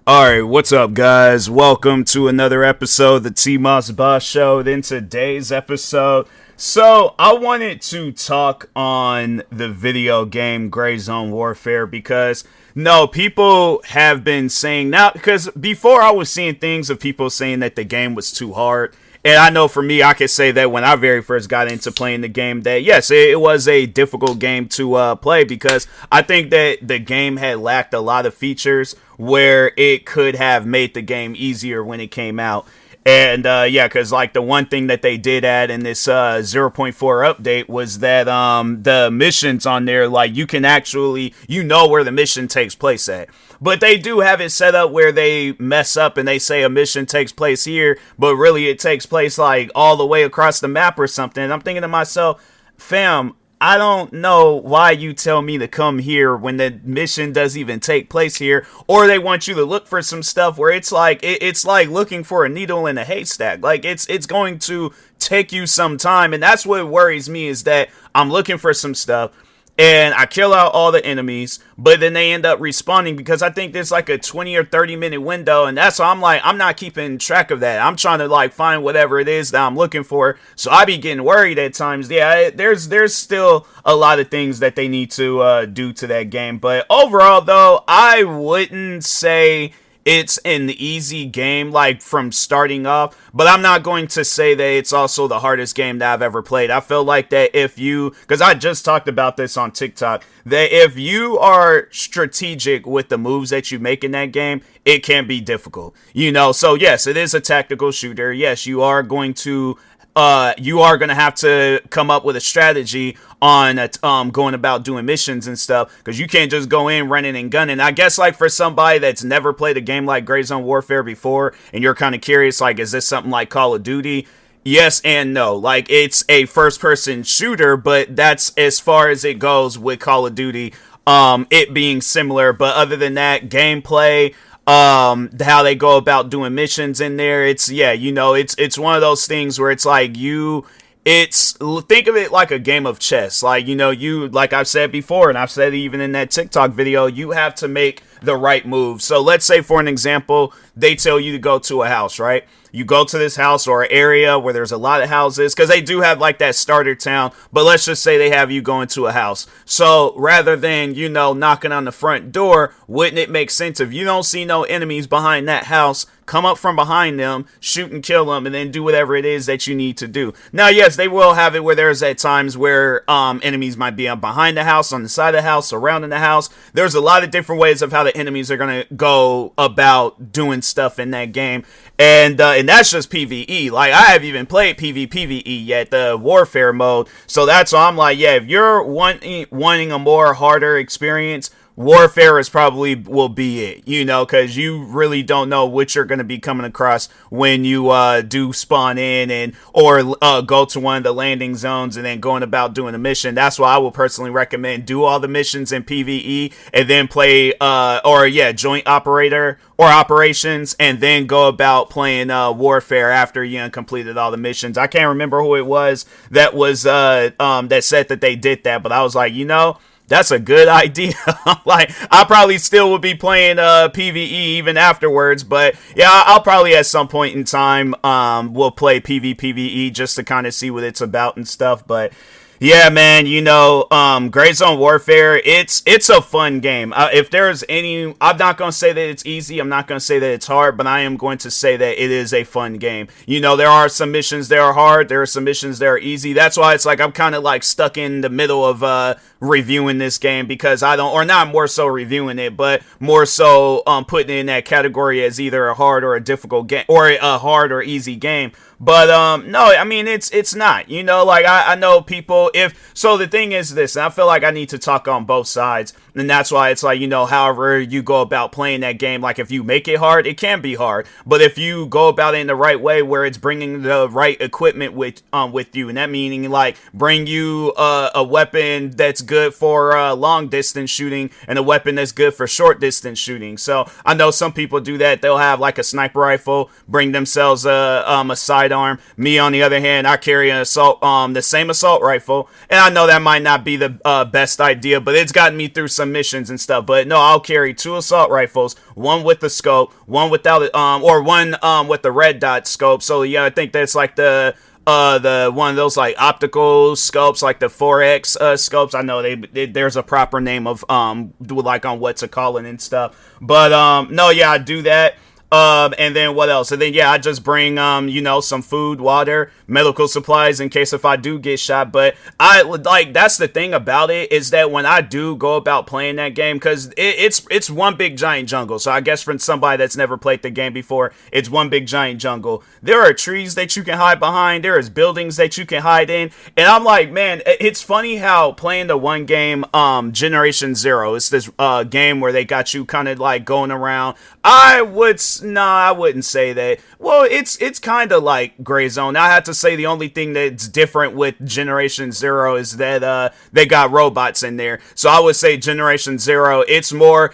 Alright, what's up, guys? Welcome to another episode of the TMossBoss Show. In today's episode, I wanted to talk on the video game Gray Zone Warfare because, people have been saying now, because before I was seeing things of people saying that the game was too hard. And I know for me, I could say that when I very first got into playing the game, that yes, it was a difficult game to play because I think that the game had lacked a lot of features where it could have made the game easier when it came out. And because like the one thing that they did add in this 0.4 update was that the missions on there, like you can actually, where the mission takes place at. But they do have it set up where they mess up and they say a mission takes place here, but really it takes place like all the way across the map or something. And I'm thinking to myself, fam, I don't know why you tell me to come here when the mission doesn't even take place here, or they want you to look for some stuff where it's like looking for a needle in a haystack. Like it's going to take you some time, and that's what worries me is that I'm looking for some stuff and I kill out all the enemies, but then they end up respawning because I think there's like a 20 or 30 minute window, and that's why I'm like, I'm not keeping track of that. I'm trying to like find whatever it is that I'm looking for, so I be getting worried at times. Yeah, there's still a lot of things that they need to do to that game, but overall though, I wouldn't say it's an easy game, like from starting off, but I'm not going to say that it's also the hardest game that I've ever played. I feel like that because I just talked about this on TikTok, that if you are strategic with the moves that you make in that game, it can be difficult, so yes, it is a tactical shooter. Yes, you are going to have to come up with a strategy on going about doing missions and stuff, because you can't just go in running and gunning. I guess like for somebody that's never played a game like Gray Zone Warfare before and you're kind of curious, like, is this something like Call of Duty? Yes and no. Like, it's a first person shooter, but that's as far as it goes with Call of Duty, it being similar. But other than that, gameplay, how they go about doing missions in there, it's one of those things where it's like think of it like a game of chess. Like, like I've said before, and I've said even in that TikTok video, you have to make the right move. So let's say, for an example, they tell you to go to a house, right? You go to this house or area where there's a lot of houses, because they do have like that starter town, but let's just say they have you going to a house. So rather than, knocking on the front door, wouldn't it make sense if you don't see no enemies behind that house, come up from behind them, shoot and kill them, and then do whatever it is that you need to do. Now, yes, they will have it where there's at times where enemies might be up behind the house, on the side of the house, surrounding the house. There's a lot of different ways of how the enemies are going to go about doing stuff in that game. And that's just PvE. Like, I haven't even played PvPvE yet, the warfare mode. So that's why I'm like, yeah, if you're wanting a more harder experience, Warfare is probably will be it, because you really don't know what you're going to be coming across when you do spawn in or go to one of the landing zones and then going about doing a mission. That's why I would personally recommend do all the missions in PvE and then play joint operator or operations, and then go about playing Warfare after you completed all the missions. I can't remember who it was that said that they did that, but I was like, that's a good idea. Like, I probably still would be playing PvE even afterwards, but yeah, I'll probably at some point in time will play PvPvE just to kind of see what it's about and stuff. But yeah, man, Gray Zone Warfare, it's a fun game. If there's any, I'm not going to say that it's easy, I'm not going to say that it's hard, but I am going to say that it is a fun game. There are some missions that are hard, there are some missions that are easy. That's why it's like I'm kind of like stuck in the middle of reviewing this game, because I don't, or not more so reviewing it, but more so putting it in that category as either a hard or a difficult game, or a hard or easy game. But no, I mean, it's not, like I know people, the thing is this, and I feel like I need to talk on both sides, and that's why it's like, however you go about playing that game, like if you make it hard, it can be hard, but if you go about it in the right way, where it's bringing the right equipment with you, and that meaning like bring you a weapon that's good for long distance shooting and a weapon that's good for short distance shooting. So I know some people do that, they'll have like a sniper rifle, bring themselves a sidearm. Me, on the other hand, I carry an the same assault rifle, and I know that might not be the best idea, but it's gotten me through some missions and stuff. But no, I'll carry 2 assault rifles, one with the scope, one without it, or one with the red dot scope. So yeah, I think that's like the one of those like optical scopes, like the 4X scopes. I know there's a proper name of like on what to call it and stuff. But no, yeah, I do that. And then what else? And then, yeah, I just bring, some food, water, medical supplies in case if I do get shot. But that's the thing about it, is that when I do go about playing that game, because it's one big giant jungle. So I guess for somebody that's never played the game before, it's one big giant jungle. There are trees that you can hide behind. There is buildings that you can hide in. And I'm like, man, it's funny how playing the one game, Generation Zero, it's this game where they got you kind of like going around. I wouldn't say that. Well, it's kind of like Gray Zone. I have to say the only thing that's different with Generation Zero is that they got robots in there. So I would say Generation Zero, it's more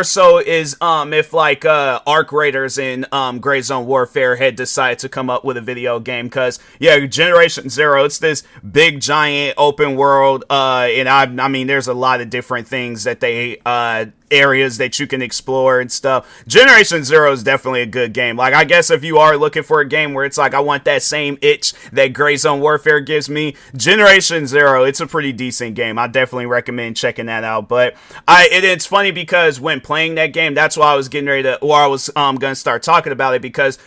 so is if like Arc Raiders in Gray Zone Warfare had decided to come up with a video game, because yeah, Generation Zero, it's this big giant open world, and I mean there's a lot of different things that they areas that you can explore and stuff. Generation Zero is definitely a good game. Like, I guess if you are looking for a game where it's like, I want that same itch that Gray Zone Warfare gives me, Generation Zero, it's a pretty decent game. I definitely recommend checking that out. But it's funny because when playing that game, that's why I was getting ready to, or I was gonna start talking about it, because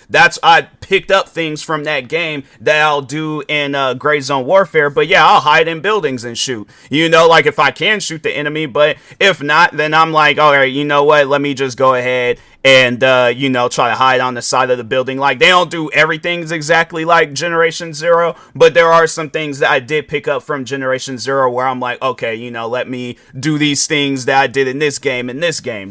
I picked up things from that game that I'll do in Gray Zone Warfare. But yeah, I'll hide in buildings and shoot. Like if I can shoot the enemy, but if not, then I'm like, all right, you know what? Let me just go ahead and, try to hide on the side of the building. Like, they don't do everything exactly like Generation Zero, but there are some things that I did pick up from Generation Zero where I'm like, okay, let me do these things that I did in this game,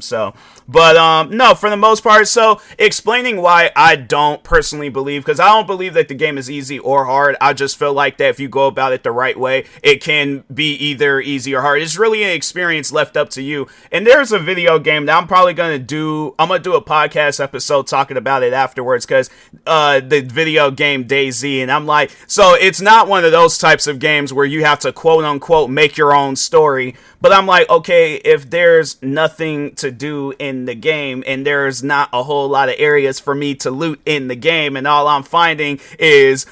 So, but, no, for the most part, so explaining why I don't personally believe, because I don't believe that the game is easy or hard. I just feel like that if you go about it the right way, it can be either easy or hard. It's really an experience left up to you. And there's a video game that I'm probably going to do a podcast episode talking about it afterwards, because the video game DayZ, and I'm like, so it's not one of those types of games where you have to quote unquote make your own story, but I'm like, okay, if there's nothing to do in the game and there's not a whole lot of areas for me to loot in the game, and all I'm finding is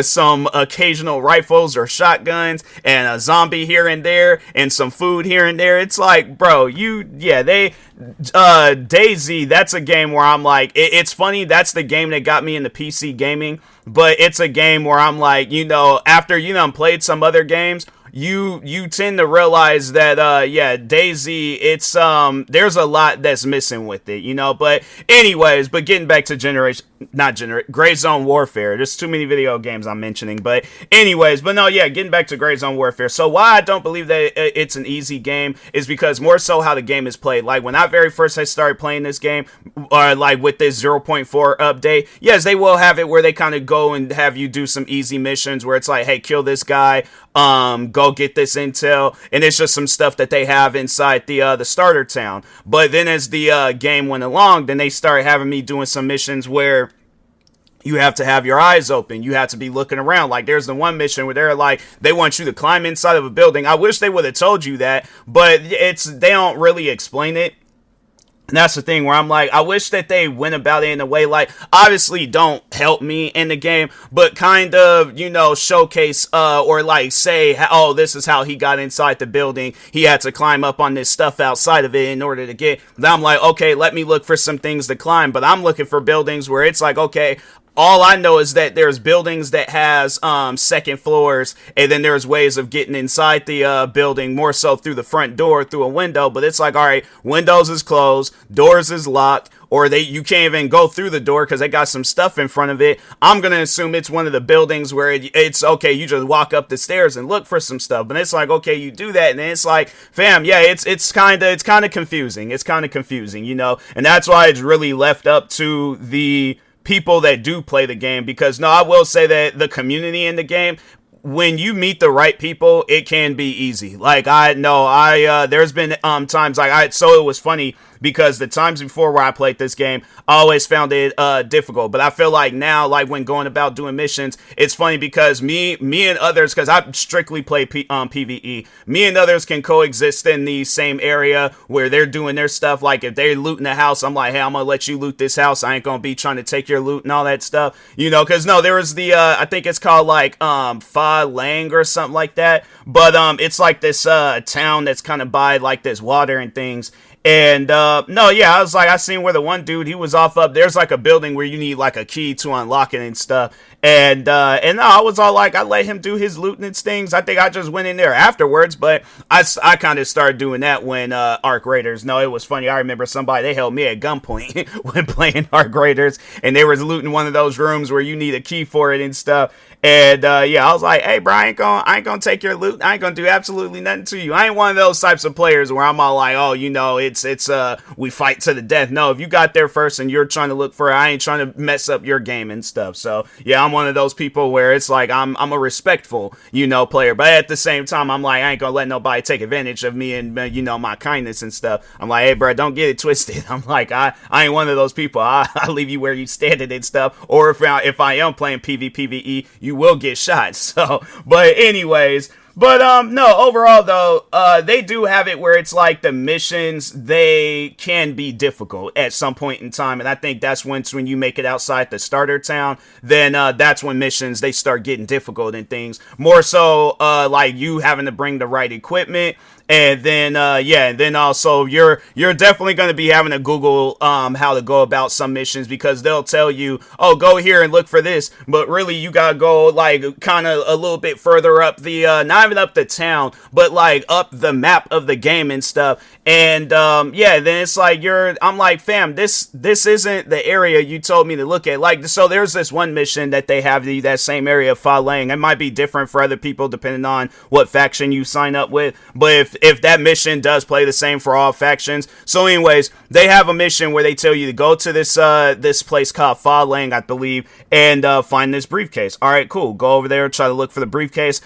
some occasional rifles or shotguns and a zombie here and there and some food here and there, it's like, bro, DayZ, that's a game where I'm like, it's funny, that's the game that got me into PC gaming, but it's a game where I'm like, after played some other games, you tend to realize that DayZ, it's there's a lot that's missing with it, but anyways, but getting back to Gray Zone Warfare, there's too many video games I'm mentioning, but anyways, but no, yeah, getting back to Gray Zone Warfare. So why I don't believe that it's an easy game is because more so how the game is played. Like when I very first started playing this game, or like with this 0.4 update, yes, they will have it where they kind of go and have you do some easy missions where it's like, hey, kill this guy, go get this intel, and it's just some stuff that they have inside the starter town. But then as the game went along, then they started having me doing some missions where you have to have your eyes open. You have to be looking around. Like there's the one mission where they're like, they want you to climb inside of a building. I wish they would have told you that, but they don't really explain it. And that's the thing where I'm like, I wish that they went about it in a way, like, obviously don't help me in the game, but kind of, showcase, or like say, oh, this is how he got inside the building. He had to climb up on this stuff outside of it in order to get, then I'm like, okay, let me look for some things to climb. But I'm looking for buildings where it's like, okay, all I know is that there's buildings that has second floors, and then there's ways of getting inside the building, more so through the front door, through a window. But it's like, all right, windows is closed, doors is locked, or you can't even go through the door because they got some stuff in front of it. I'm going to assume it's one of the buildings where it's okay, you just walk up the stairs and look for some stuff. But it's like, okay, you do that, and then it's like, fam, yeah, it's kind of confusing. It's kind of confusing, and that's why it's really left up to the people that do play the game, because I will say that the community in the game, when you meet the right people, it can be easy. Like there's been times like so it was funny because the times before where I played this game, I always found it difficult. But I feel like now, like when going about doing missions, it's funny because me and others, because I strictly play PvE, me and others can coexist in the same area where they're doing their stuff. Like if they're looting a house, I'm like, hey, I'm gonna let you loot this house. I ain't gonna be trying to take your loot and all that stuff, you know, because no, there was the I think it's called like Fa Lang or something like that, but it's like this town that's kind of by like this water and things. And no, yeah, I was like, I seen where the one dude, he was off up there's like a building where you need like a key to unlock it and stuff. And no, I was all like, I let him do his looting and things. I think I just went in there afterwards, but I kind of started doing that when Arc Raiders. No, it was funny. I remember somebody, they held me at gunpoint when playing Arc Raiders, and they was looting one of those rooms where you need a key for it and stuff. And yeah, I was like, hey, bro, I ain't gonna take your loot. I ain't gonna do absolutely nothing to you. I ain't one of those types of players where I'm all like, oh, you know, it's we fight to the death. No, if you got there first and you're trying to look for it, I ain't trying to mess up your game and stuff. So yeah, I'm one of those people where it's like I'm a respectful, you know, player, but at the same time, I'm like, I ain't gonna let nobody take advantage of me and you know, my kindness and stuff. I'm like, hey, bro, don't get it twisted. I'm like, I ain't one of those people. I leave you where you standing and stuff. Or if I am playing PvE, you will get shot. So, but anyways. But no, overall though, they do have it where it's like the missions, they can be difficult at some point in time, and I think that's when you make it outside the starter town, then that's when missions, they start getting difficult and things. More so like you having to bring the right equipment. And then, yeah, and then also you're definitely going to be having to Google how to go about some missions, because they'll tell you, oh, go here and look for this. But really, you got to go like kind of a little bit further up the, not even up the town, but like up the map of the game and stuff. And yeah, then it's like I'm like, fam, this isn't the area you told me to look at. Like, so there's this one mission that they have that same area of Fa Lang. It might be different for other people depending on what faction you sign up with. But if that mission does play the same for all factions. So anyways, they have a mission where they tell you to go to this place called Fa Lang, I believe, and find this briefcase. All right, cool. Go over there, try to look for the briefcase.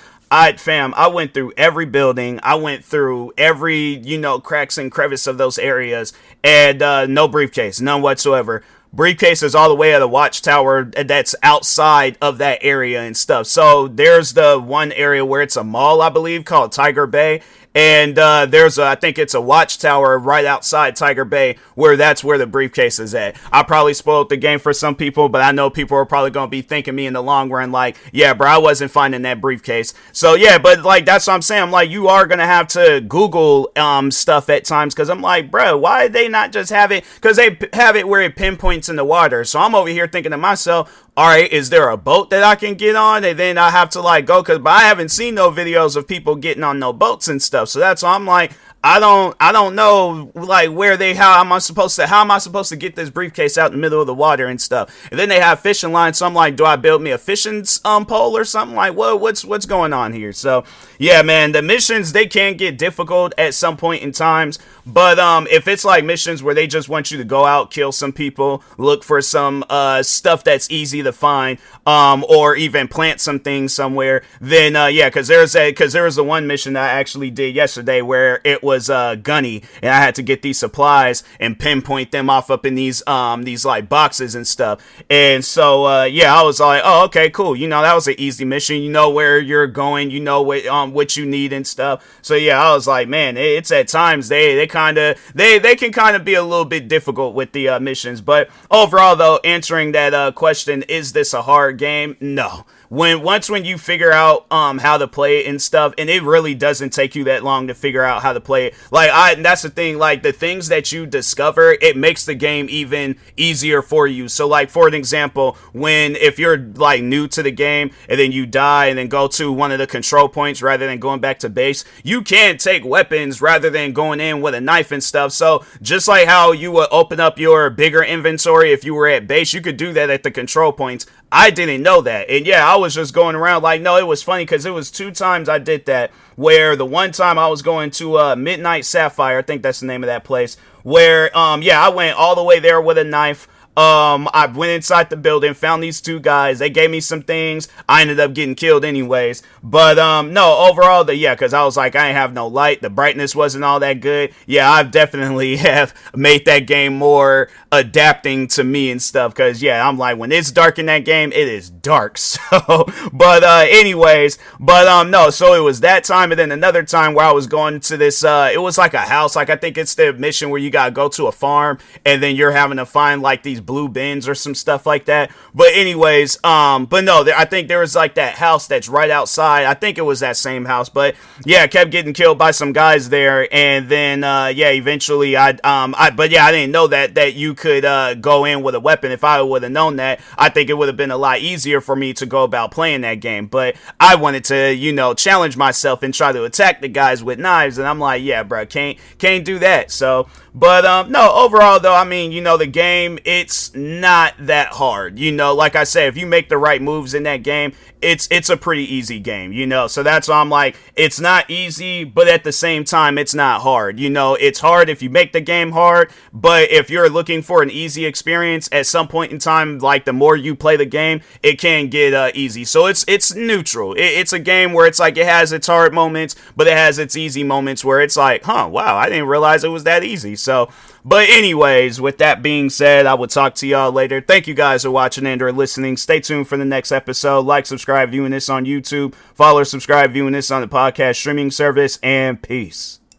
Fam, I went through every building. I went through every, you know, cracks and crevice of those areas, and no briefcase, none whatsoever. Briefcase is all the way at a watchtower that's outside of that area and stuff. So there's the one area where it's a mall, I believe, called Tiger Bay. And I think it's a watchtower right outside Tiger Bay that's where the briefcase is at. I probably spoiled the game for some people, but I know people are probably going to be thinking me in the long run like, yeah, bro, I wasn't finding that briefcase. So yeah, but like, that's what I'm saying. I'm like, you are going to have to Google stuff at times, because I'm like, bro, why did they not just have it? Because they have it where it pinpoints in the water. So I'm over here thinking to myself, all right, is there a boat that I can get on? And then I have to like go, but I haven't seen no videos of people getting on no boats and stuff. So that's why I'm like, I don't know like how am I supposed to get this briefcase out in the middle of the water and stuff. And then they have fishing lines, so I'm like, do I build me a fishing pole or something? Like, what's going on here? So yeah, man, the missions, they can get difficult at some point in times, but if it's like missions where they just want you to go out, kill some people, look for some stuff that's easy to find, or even plant some things somewhere, then yeah, because there was the one mission that I actually did yesterday where it was gunny, and I had to get these supplies and pinpoint them off up in these like boxes and stuff. And so yeah, I was like, oh, okay, cool, you know, that was an easy mission. You know where you're going, you know what you need and stuff. So yeah, I was like, man, it's at times they can kind of be a little bit difficult with the missions. But overall though, answering that question, is this a hard game? No. Once you figure out how to play it and stuff, and it really doesn't take you that long to figure out how to play it. Like that's the thing, like the things that you discover, it makes the game even easier for you. So like for an example, if you're like new to the game and then you die and then go to one of the control points rather than going back to base, you can take weapons rather than going in with a knife and stuff. So just like how you would open up your bigger inventory if you were at base, you could do that at the control points. I didn't know that. And yeah, I was just going around like, no, it was funny because it was 2 times I did that, where the one time I was going to Midnight Sapphire, I think that's the name of that place, where yeah, I went all the way there with a knife. I went inside the building, found these two guys. They gave me some things. I ended up getting killed anyways. But no, overall, because I was like, I ain't have no light. The brightness wasn't all that good. Yeah, I've definitely have made that game more adapting to me and stuff. Because yeah, I'm like, when it's dark in that game, it is dark. So, but no. So it was that time, and then another time where I was going to this. It was like a house. Like I think it's the mission where you gotta go to a farm, and then you're having to find like these blue bins or some stuff like that. But anyways, but no, I think there was like that house that's right outside. I think it was that same house, but yeah, I kept getting killed by some guys there, and then eventually I didn't know that you could go in with a weapon. If I would have known that, I think it would have been a lot easier for me to go about playing that game. But I wanted to, challenge myself and try to attack the guys with knives, and I'm like, yeah, bro, can't do that. So, but no, overall though, I mean, the game, it's not that hard. Like I said, if you make the right moves in that game, it's a pretty easy game, so that's why I'm like, it's not easy, but at the same time, it's not hard. It's hard if you make the game hard, but if you're looking for an easy experience at some point in time, like the more you play the game, it can get easy. So it's neutral. It's a game where it's like, it has its hard moments, but it has its easy moments where it's like, wow, I didn't realize it was that easy. So, but anyways, with that being said, I will talk to y'all later. Thank you guys for watching and or listening. Stay tuned for the next episode. Like, subscribe, viewing this on YouTube. Follow or subscribe, viewing this on the podcast streaming service. And peace.